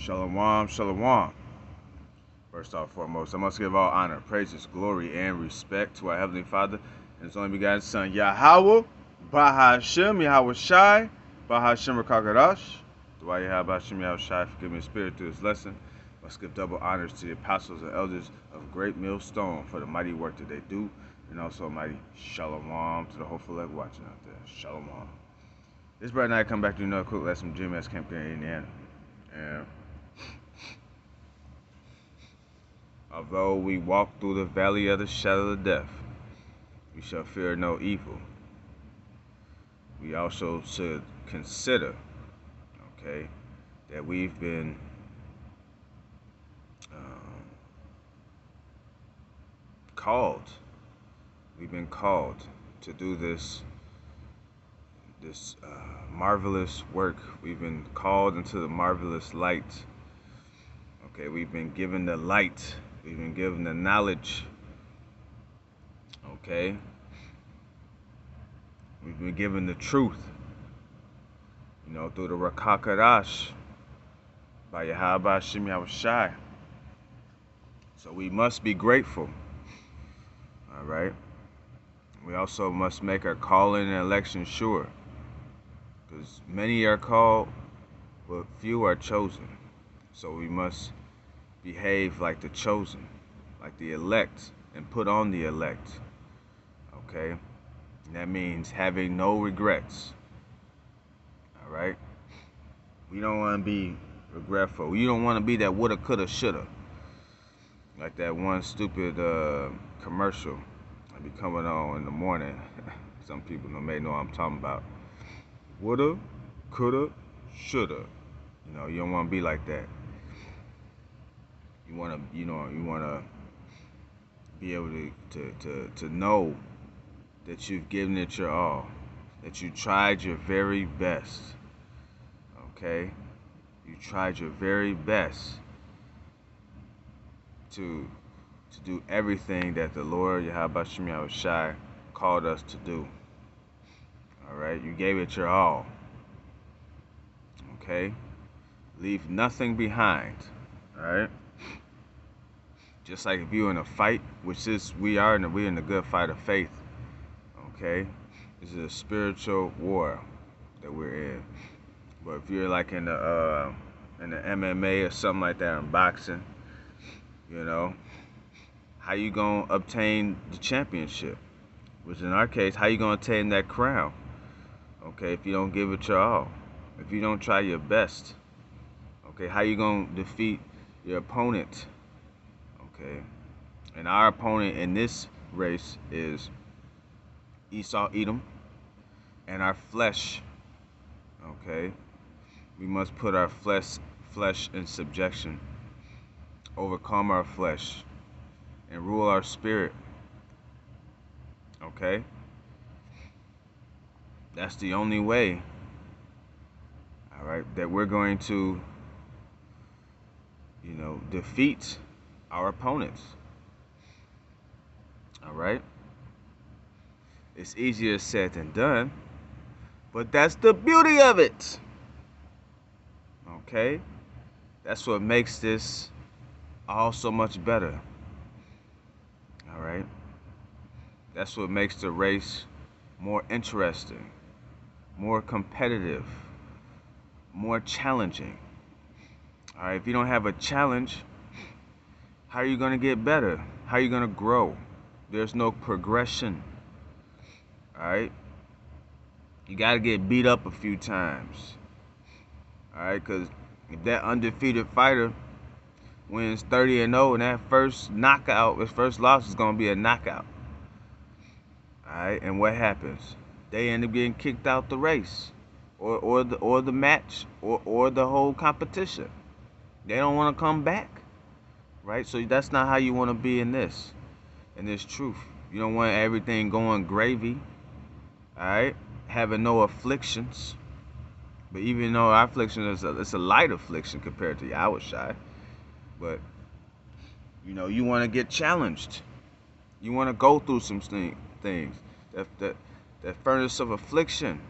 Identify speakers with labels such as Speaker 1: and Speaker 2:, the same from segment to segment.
Speaker 1: Shalom, shalom. First off, foremost, I must give all honor, praises, glory, and respect to our Heavenly Father and His only begotten Son, Yahweh, Bahashem, Yahweh Shai, Bahashem Rakakadash. Dway Yahweh Bahashem Yahweh Shai, forgive me the spirit through this lesson. Must give double honors to the apostles and elders of Great Millstone for the mighty work that they do, and also a mighty shalom to the hopeful elect watching out there. Shalom. This bright night, come back to another quick lesson from Jim S. Camp here in Indiana. And although we walk through the valley of the shadow of death, we shall fear no evil. We also should consider, okay, that we've been called. We've been called to do this marvelous work. We've been called into the marvelous light. Okay, we've been given the light. We've been given the knowledge. Okay, we've been given the truth. Through the Rakakadash by Yahweh Bahashem Yahweh Shai. So we must be grateful. All right. We also must make our calling and election sure, because many are called, but few are chosen. So we must behave like the chosen, like the elect, and put on the elect. Okay? And that means having no regrets. All right? We don't want to be regretful. You don't want to be that woulda, coulda, shoulda. Like that one stupid commercial that be coming on in the morning. Some people may know what I'm talking about. Woulda, coulda, shoulda. You don't want to be like that. You want to be able to know that you've given it your all, that you tried your very best. Okay? You tried your very best to do everything that the Lord Yahweh Bahashem Yahweh Shai called us to do. All right? You gave it your all. Okay? Leave nothing behind. All right? Just like if you're in a fight, which is we're in the good fight of faith. Okay? This is a spiritual war that we're in. But if you're like in the MMA or something like that, in boxing, how you gonna obtain the championship? Which in our case, how you gonna obtain that crown? Okay, if you don't give it your all, if you don't try your best, okay, how you gonna defeat your opponent? Okay, and our opponent in this race is Esau, Edom, and our flesh. Okay, we must put our flesh in subjection, overcome our flesh, and rule our spirit. Okay, that's the only way. All right, that we're going to, defeat our opponents. All right, it's easier said than done, but that's the beauty of it. Okay, that's what makes this all so much better. All right, that's what makes the race more interesting, more competitive, more challenging. All right, if you don't have a challenge, how are you going to get better? How are you going to grow? There's no progression. All right, you got to get beat up a few times. All right, because if that undefeated fighter wins 30-0 and that first knockout, his first loss is going to be a knockout. All right, and what happens? They end up getting kicked out the race, or the match, or the whole competition. They don't want to come back, right? So that's not how you want to be in this truth. You don't want everything going gravy. All right, having no afflictions. But even though our affliction it's a light affliction compared to Yahweh Shai, but you want to get challenged. You want to go through some things. That furnace of affliction.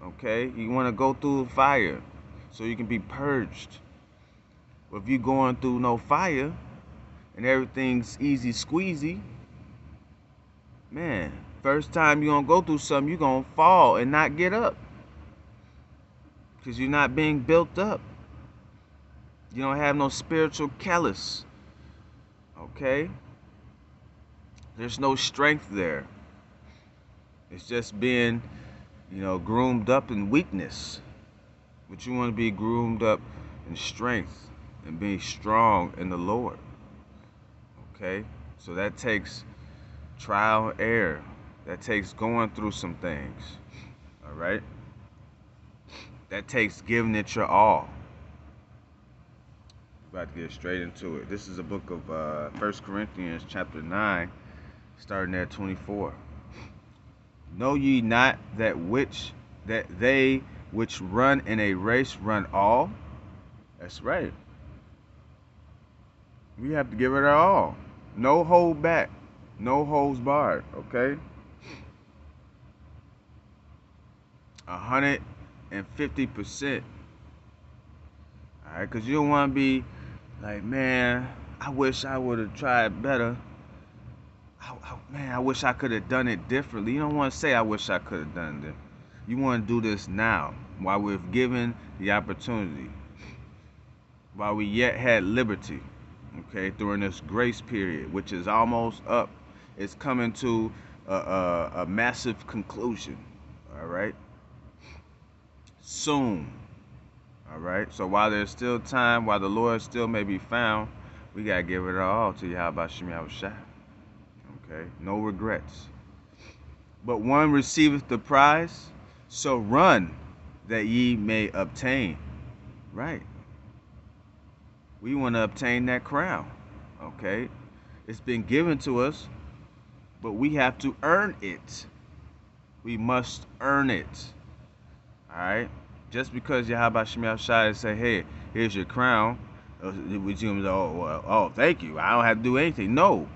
Speaker 1: Okay, you want to go through the fire so you can be purged. But if you going through no fire and everything's easy squeezy, man, first time you're gonna go through something, you're gonna fall and not get up. Because you're not being built up. You don't have no spiritual callus. Okay? There's no strength there. It's just being, groomed up in weakness. But you want to be groomed up in strength and being strong in the Lord. Okay? So that takes trial and error. That takes going through some things. All right? That takes giving it your all. About to get straight into it. This is a book of 1 Corinthians chapter 9, starting at 24. Know ye not that they which run in a race run all? That's right. We have to give it our all. No hold back. No holds barred. Okay? 150%. All right? Because you don't want to be like, man, I wish I would have tried better. Man, I wish I could have done it differently. You don't want to say, I wish I could have done it. You want to do this now, while we've given the opportunity, while we yet had liberty, okay, during this grace period, which is almost up. It's coming to a massive conclusion, all right? Soon, all right? So while there's still time, while the Lord still may be found, we got to give it all to Yahweh Shem Yahushua. Okay, no regrets. But one receiveth the prize, so run that ye may obtain. Right. We want to obtain that crown. Okay. It's been given to us, but we have to earn it. We must earn it. All right. Just because Yahweh Shem Yahushua say, hey, here's your crown, would you oh, thank you, I don't have to do anything. No.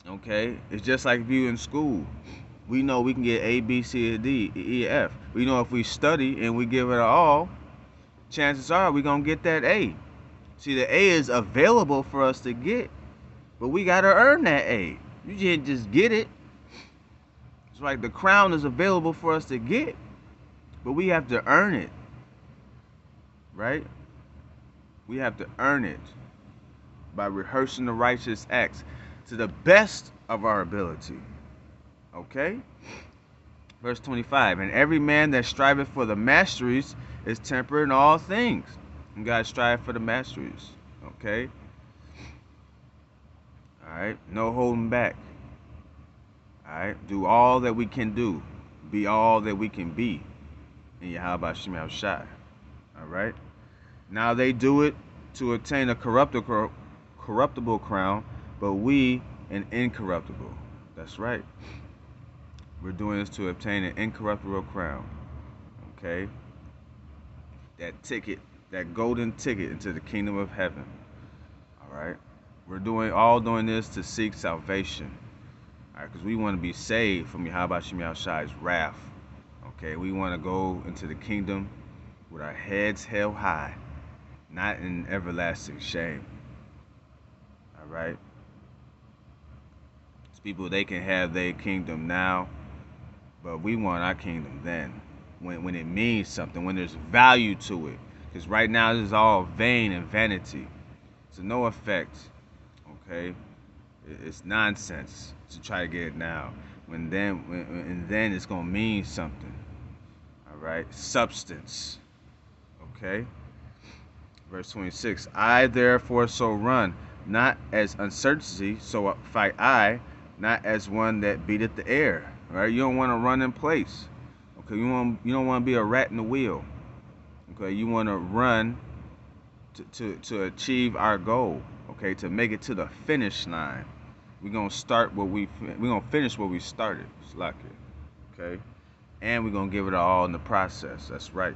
Speaker 1: Okay, it's just like if you in school. We know we can get A, B, C, or D, E, F. We know if we study and we give it our all, chances are we're going to get that A. See, the A is available for us to get, but we got to earn that A. You can't just get it. It's like the crown is available for us to get, but we have to earn it. Right? We have to earn it by rehearsing the righteous acts to the best of our ability. Okay? Verse 25. And every man that striveth for the masteries is temperate in all things. And God strive for the masteries. Okay? Alright? No holding back. Alright? Do all that we can do. Be all that we can be. In Yahweh Shem Yahushua. Alright? Now they do it to attain a corruptible crown, but we an incorruptible. That's right. We're doing this to obtain an incorruptible crown. Okay? That ticket, that golden ticket into the kingdom of heaven. Alright? We're doing this to seek salvation. Alright, because we want to be saved from Yahweh Shem Yahushua's wrath. Okay, we want to go into the kingdom with our heads held high, not in everlasting shame. Alright? People, they can have their kingdom now, but we want our kingdom then, when it means something, when there's value to it. Because right now this is all vain and vanity. It's no effect. Okay, it's nonsense to try to get it now. And then it's gonna mean something. All right, substance. Okay. Verse 26. I therefore so run, not as uncertainty, so fight I, not as one that beateth the air. All right, you don't want to run in place. Okay, you don't want to be a rat in the wheel. Okay, you want to run to achieve our goal. Okay, to make it to the finish line. We're gonna finish what we started. It's like it. Okay, and we're gonna give it all in the process. That's right.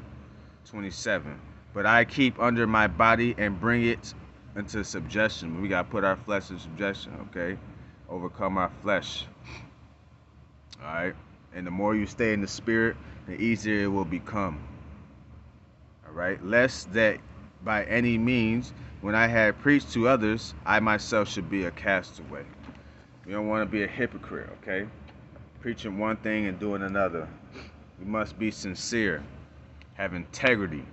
Speaker 1: 27. But I keep under my body and bring it into subjection. We gotta put our flesh in subjection. Okay. Overcome our flesh. All right, and the more you stay in the spirit, the easier it will become. All right, lest that by any means. When I had preached to others, I myself should be a castaway. We don't want to be a hypocrite, okay? Preaching one thing and doing another. We must be sincere, have integrity.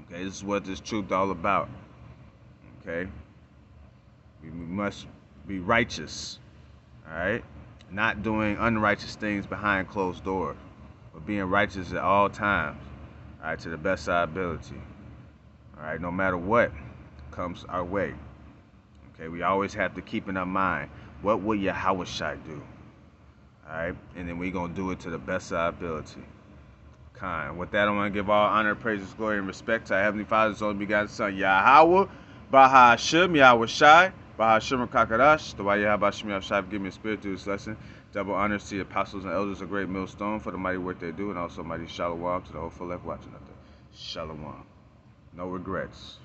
Speaker 1: Okay, this is what this truth all about. Okay, we must be righteous. All right, not doing unrighteous things behind closed doors, but being righteous at all times. All right, to the best of our ability. All right, no matter what comes our way. Okay, we always have to keep in our mind, what will Yahushua do? All right, and then we're gonna do it to the best of our ability. Kind. With that, I want to give all honor, praises, glory, and respect to our Heavenly Father's only begotten Son, Yahweh, Baha Hashem, Yahweh Shai, Baha Hashem Kakadash, the way Yahweh Hashem Yahweh Shai, give me a spirit through this lesson. Double honors to the apostles and elders of Great Millstone for the mighty work they do, and also mighty shalom to the whole full left watching out there. Shalom. No regrets.